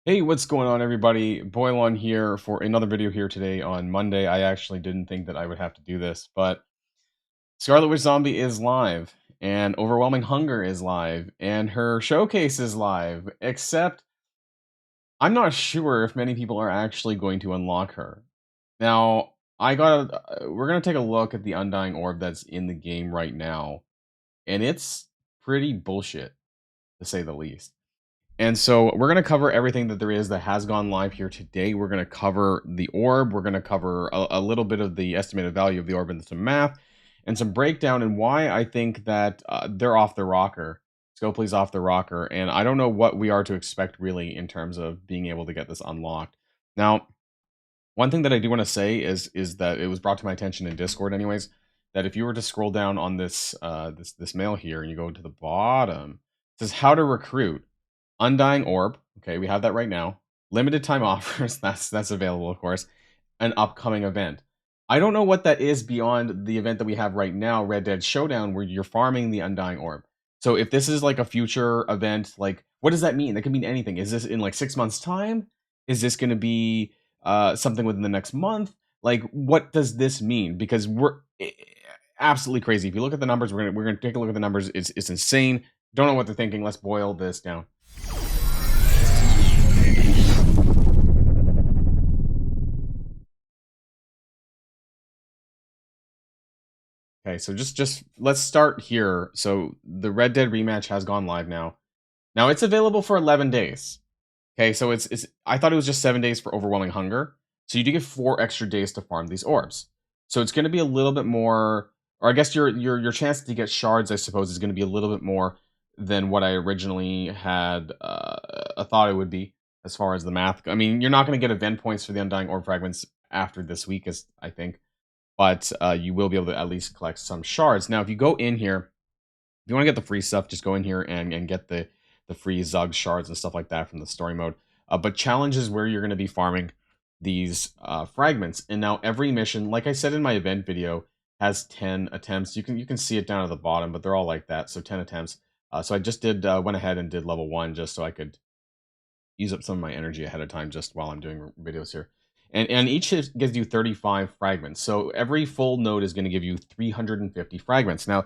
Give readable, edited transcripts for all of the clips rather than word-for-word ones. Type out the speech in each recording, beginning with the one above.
Hey, what's going on, everybody? Boilon here for another video here today on Monday. I actually didn't think that I would have to do this, but Scarlet Witch Zombie is live, and Overwhelming Hunger is live, and her showcase is live, except I'm not sure if many people are actually going to unlock her. Now, we're gonna take a look at the Undying Orb that's in the game right now, and it's pretty bullshit, to say the least. And so we're going to cover everything that there is that has gone live here today. We're going to cover the orb. We're going to cover a little bit of the estimated value of the orb and some math and some breakdown and why I think that they're off the rocker. Scopely's off the rocker. And I don't know what we are to expect really in terms of being able to get this unlocked. Now, one thing that I do want to say is that it was brought to my attention in Discord anyways, that if you were to scroll down on this this mail here and you go to the bottom, it says how to recruit. Undying Orb, okay, we have that right now. Limited time offers, that's available, of course. An upcoming event. I don't know what that is beyond the event that we have right now, Red Dead Showdown, where you're farming the Undying Orb. So if this is like a future event, like what does that mean? That could mean anything. Is this in like 6 months' time? Is this going to be something within the next month? Like, what does this mean? Because we're absolutely crazy. If you look at the numbers, we're gonna take a look at the numbers. It's insane. Don't know what they're thinking. Let's boil this down. Okay, so just let's start here. So the Red Dead Rematch has gone live now. Now it's available for 11 days. Okay, so it's I thought it was just 7 days for Overwhelming Hunger. So you do get 4 extra days to farm these orbs. So it's going to be a little bit more, or I guess your chance to get shards, I suppose, is going to be a little bit more than what I originally had thought it would be as far as the math. I mean, you're not going to get event points for the Undying Orb fragments after this week, as I think, but you will be able to at least collect some shards. Now, if you go in here, if you want to get the free stuff, just go in here and get the free Zug shards and stuff like that from the story mode. But challenge is where you're going to be farming these fragments. And now every mission, like I said in my event video, has 10 attempts. You can see it down at the bottom, but they're all like that. So 10 attempts. So I just went ahead and did level 1 just so I could use up some of my energy ahead of time just while I'm doing videos here. And each gives you 35 fragments. So every full node is going to give you 350 fragments. Now,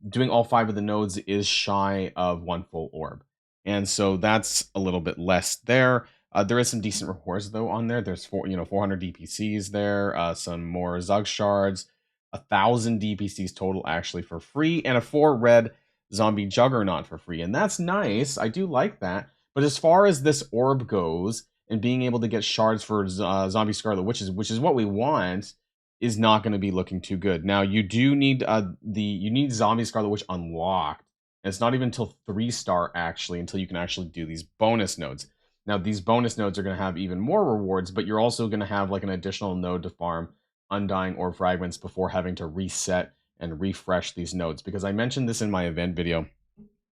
doing all 5 of the nodes is shy of 1 full orb. And so that's a little bit less there. There is some decent rewards though on there. There's 400 DPCs there, some more Zug shards, 1,000 DPCs total actually for free, and a 4 red zombie juggernaut for free. And that's nice. I do like that. But as far as this orb goes, and being able to get shards for Zombie Scarlet Witches, which is what we want, is not going to be looking too good. Now you do need you need Zombie Scarlet Witch unlocked. And it's not even until 3-star actually until you can actually do these bonus nodes. Now these bonus nodes are going to have even more rewards, but you're also going to have like an additional node to farm Undying Orb fragments before having to reset and refresh these nodes. Because I mentioned this in my event video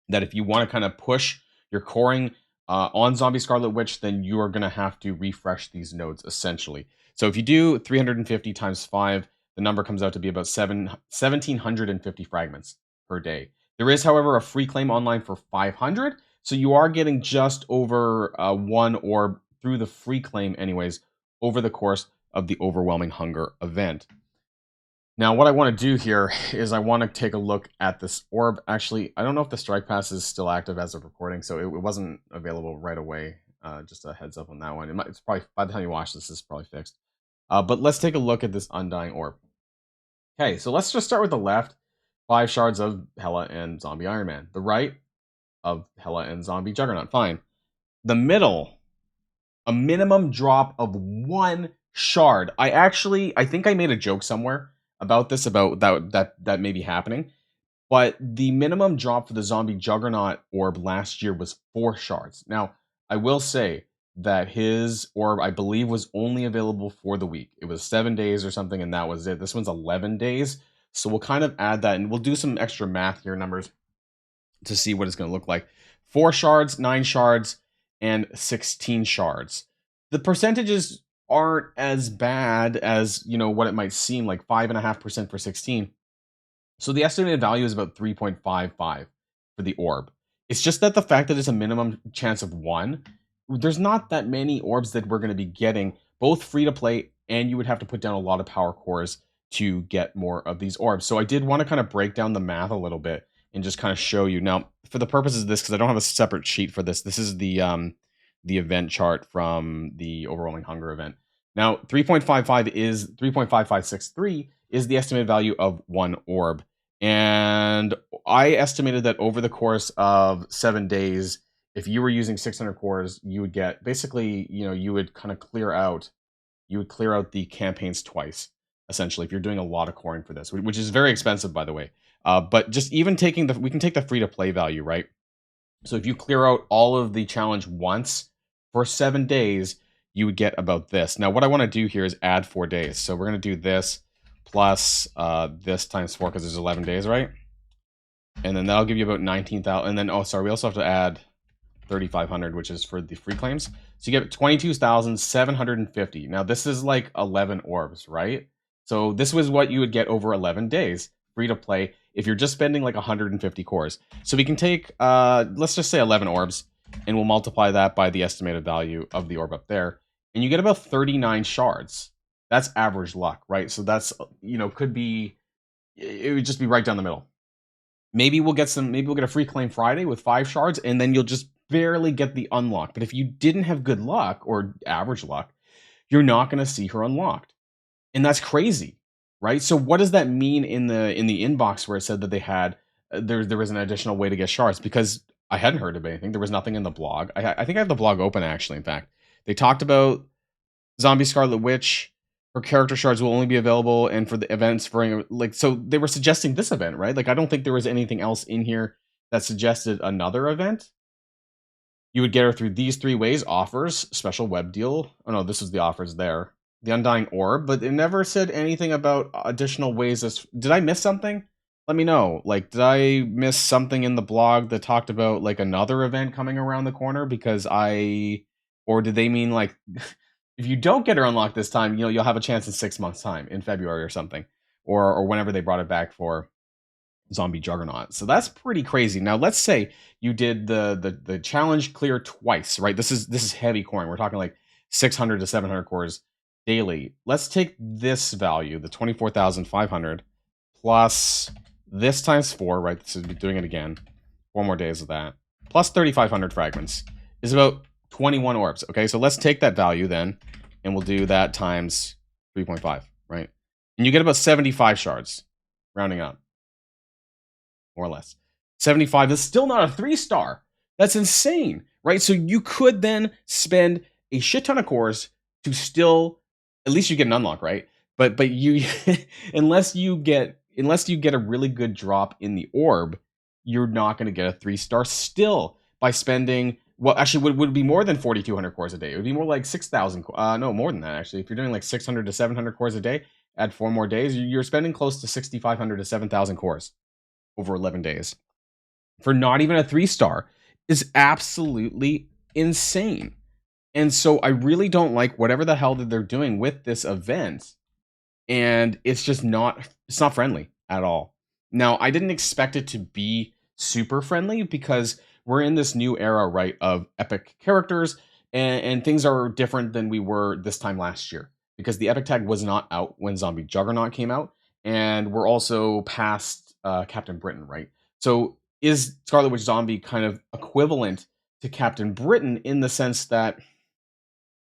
that if you want to kind of push your coring on Zombie Scarlet Witch, then you are going to have to refresh these nodes, essentially. So if you do 350 times 5, the number comes out to be about 1,750 fragments per day. There is, however, a free claim online for 500, so you are getting just over 1 orb through the free claim anyways over the course of the Overwhelming Hunger event. Now, what I want to do here is I want to take a look at this orb. Actually, I don't know if the strike pass is still active as of recording, so it wasn't available right away. Just a heads up on that one. It's probably, by the time you watch this, it's probably fixed. But let's take a look at this Undying Orb. Okay, so let's just start with the left. 5 shards of Hela and Zombie Iron Man. The right of Hela and Zombie Juggernaut. Fine. The middle, a minimum drop of 1 shard. I think I made a joke somewhere about this, about that may be happening. But the minimum drop for the Zombie Juggernaut orb last year was 4 shards. Now, I will say that his orb, I believe, was only available for the week. It was 7 days or something, and that was it. This one's 11 days. So we'll kind of add that, and we'll do some extra math here, numbers, to see what it's going to look like. 4 shards, 9 shards, and 16 shards. The percentages aren't as bad as, what it might seem, like 5.5% for 16. So the estimated value is about 3.55 for the orb. It's just that the fact that it's a minimum chance of 1 there's not that many orbs that we're going to be getting, both free to play, and you would have to put down a lot of power cores to get more of these orbs. So I did want to kind of break down the math a little bit and just kind of show you. Now, for the purposes of this, because I don't have a separate sheet for this, this is the event chart from the Overwhelming Hunger event. Now, 3.5563 is the estimated value of one orb. And I estimated that over the course of 7 days, if you were using 600 cores, you would get basically, you would kind of clear out the campaigns twice, essentially, if you're doing a lot of coring for this, which is very expensive, by the way. But just even we can take the free to play value, right? So if you clear out all of the challenge once for 7 days, you would get about this. Now, what I want to do here is add 4 days. So we're going to do this plus this times 4 because there's 11 days, right? And then that'll give you about 19,000. And then, oh, sorry, we also have to add 3,500, which is for the free claims. So you get 22,750. Now, this is like 11 orbs, right? So this was what you would get over 11 days, free to play, if you're just spending like 150 cores. So we can take, let's just say 11 orbs, and we'll multiply that by the estimated value of the orb up there. And you get about 39 shards. That's average luck, right? So that's, could be, it would just be right down the middle. Maybe we'll get a free claim Friday with 5 shards, and then you'll just barely get the unlock. But if you didn't have good luck or average luck, you're not going to see her unlocked. And that's crazy, right? So what does that mean in the inbox where it said that they had there was an additional way to get shards? Because I hadn't heard of anything. There was nothing in the blog. I think I have the blog open, actually. In fact, they talked about Zombie Scarlet Witch. Her character shards will only be available, and for the events for so they were suggesting this event, right? Like, I don't think there was anything else in here that suggested another event. You would get her through these 3 ways: offers, special web deal. Oh no, this is the offers there. The Undying Orb, but it never said anything about additional ways. Did I miss something? Let me know. Like, did I miss something in the blog that talked about like another event coming around the corner? Or did they mean like, if you don't get her unlocked this time, you'll have a chance in 6 months' time, in February or something, or whenever they brought it back for Zombie Juggernaut. So that's pretty crazy. Now, let's say you did the challenge clear twice, right? This is heavy coring. We're talking like 600 to 700 cores daily. Let's take this value, the 24,500, plus this times 4, right? So we'll be doing it again. 4 more days of that, plus 3,500 fragments is about 21 orbs. Okay, so let's take that value then, and we'll do that times 3.5, right? And you get about 75 shards, rounding up, more or less. 75 is still not a 3-star. That's insane, right? So you could then spend a shit ton of cores to still, at least you get an unlock, right? But you, unless you get a really good drop in the orb, you're not going to get a 3-star still by spending. Well, actually, would be more than 4,200 cores a day. It would be more like 6,000. No, more than that, actually. If you're doing like 600 to 700 cores a day, add 4 more days, you're spending close to 6,500 to 7,000 cores over 11 days for not even a 3-star. Is absolutely insane. And so I really don't like whatever the hell that they're doing with this event. And it's just it's not friendly at all. Now, I didn't expect it to be super friendly because we're in this new era, right, of epic characters, and things are different than we were this time last year because the epic tag was not out when Zombie Juggernaut came out, and we're also past Captain Britain, right? So is Scarlet Witch Zombie kind of equivalent to Captain Britain in the sense that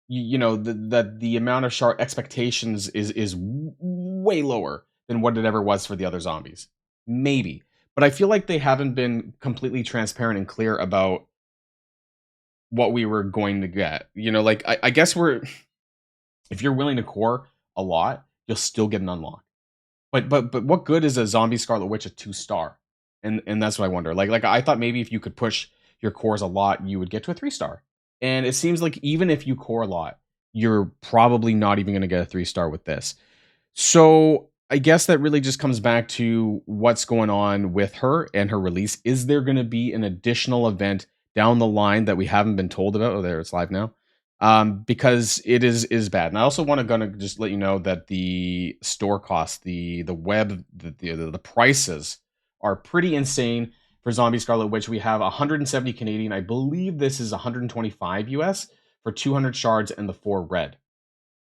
that the amount of shard expectations is way lower than what it ever was for the other zombies? Maybe. But I feel like they haven't been completely transparent and clear about what we were going to get. Like, I guess if you're willing to core a lot, you'll still get an unlock. But what good is a Zombie Scarlet Witch a 2-star? And that's what I wonder. Like I thought maybe if you could push your cores a lot, you would get to a 3-star. And it seems like even if you core a lot, you're probably not even going to get a 3-star with this. So I guess that really just comes back to what's going on with her and her release. Is there going to be an additional event down the line that we haven't been told about? Oh, there, it's live now. Because it is bad. And I also want to just let you know that the store costs, the web, the prices are pretty insane. for Zombie Scarlet Witch, we have 170 Canadian. I believe this is 125 US for 200 shards and the 4 red.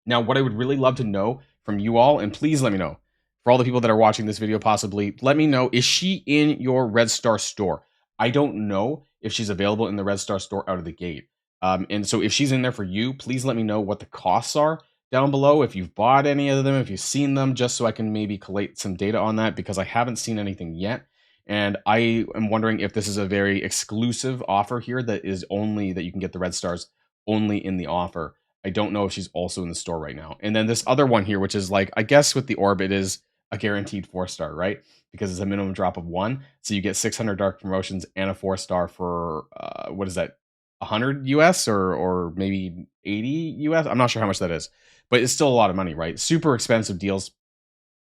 Now, what I would really love to know from you all, and please let me know, for all the people that are watching this video possibly, let me know, is she in your Red Star store? I don't know if she's available in the Red Star store out of the gate. And so if she's in there for you, please let me know what the costs are down below, if you've bought any of them, if you've seen them, just so I can maybe collate some data on that, because I haven't seen anything yet. And I am wondering if this is a very exclusive offer here that is only that you can get the Red Stars only in the offer. I don't know if she's also in the store right now. And then this other one here, which is like, I guess with the orb, it is a guaranteed 4-star, right? Because it's a minimum drop of 1. So you get 600 dark promotions and a 4-star for, what is that? 100 US or maybe 80 US. I'm not sure how much that is, but it's still a lot of money, right? Super expensive deals.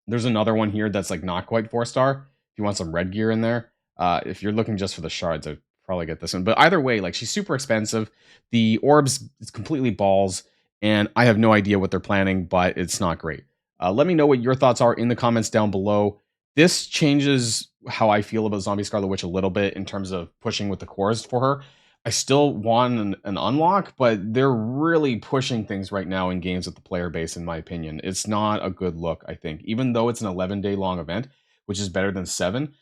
There's another one here that's like not quite 4-star. If you want some red gear in there, if you're looking just for the shards, I'd probably get this one. But either way, like, she's super expensive. The orbs, it's completely balls, and I have no idea what they're planning, but it's not great. Let me know what your thoughts are in the comments down below. This changes how I feel about Zombie Scarlet Witch a little bit in terms of pushing with the cores for her. I still want an unlock, but they're really pushing things right now in games with the player base, in my opinion. It's not a good look, I think. Even though it's an 11-day long event, which is better than 7,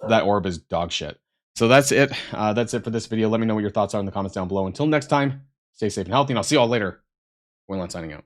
that orb is dog shit. So that's it. That's it for this video. Let me know what your thoughts are in the comments down below. Until next time, stay safe and healthy, and I'll see you all later. Boilon signing out.